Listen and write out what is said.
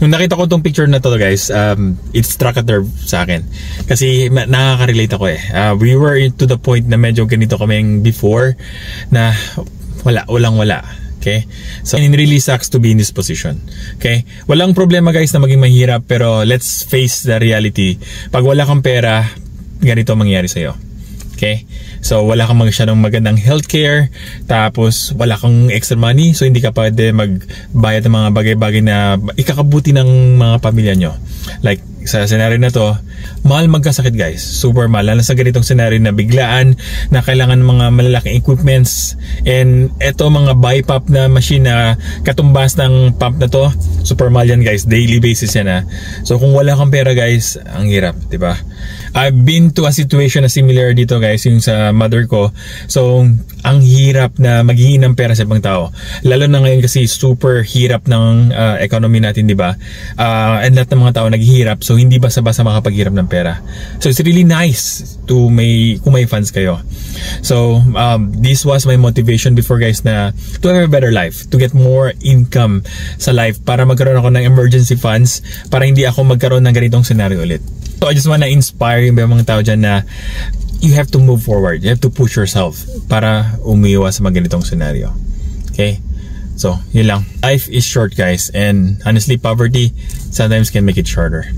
Nung nakita ko tong picture na to guys, it struck a nerve sa akin. Kasi nakaka-relate ako eh. We were to the point na medyo ganito kaming before na walang-wala. Okay? So, it really sucks to be in this position. Okay? Walang problema guys na maging mahirap, pero let's face the reality. Pag wala kang pera, ganito mangyayari sa'yo. Okay? So, wala kang masyadong magandang healthcare, tapos wala kang extra money, so hindi ka pwede magbayad ng mga bagay-bagay na ikakabuti ng mga pamilya nyo. Like, sa scenario na to, mahal magkasakit guys. Super mahal. Lalo sa ganitong scenario na biglaan, na kailangan ng mga malalaking equipments, and eto mga BiPAP na machine na katumbas ng pump na to, super mahal yan guys. Daily basis yan ha. So, kung wala kang pera guys, ang hirap, diba? I've been to a situation na similar dito guys, yung sa mother ko. So, ang hirap na maghihingi ng pera sa ibang tao. Lalo na ngayon kasi super hirap ng economy natin, di ba? And lahat ng mga tao naghihirap, so hindi basta-basta makapaghirap ng pera. So, it's really nice to kung may funds kayo. So, this was my motivation before guys, na to have a better life, to get more income sa life, para magkaroon ako ng emergency funds, para hindi ako magkaroon ng ganitong scenario ulit. So, I just wanna inspire yung mga tao dyan na you have to move forward. You have to push yourself para umiwas sa mga ganitong scenario. Okay? So, yun lang. Life is short guys, and honestly, poverty sometimes can make it shorter.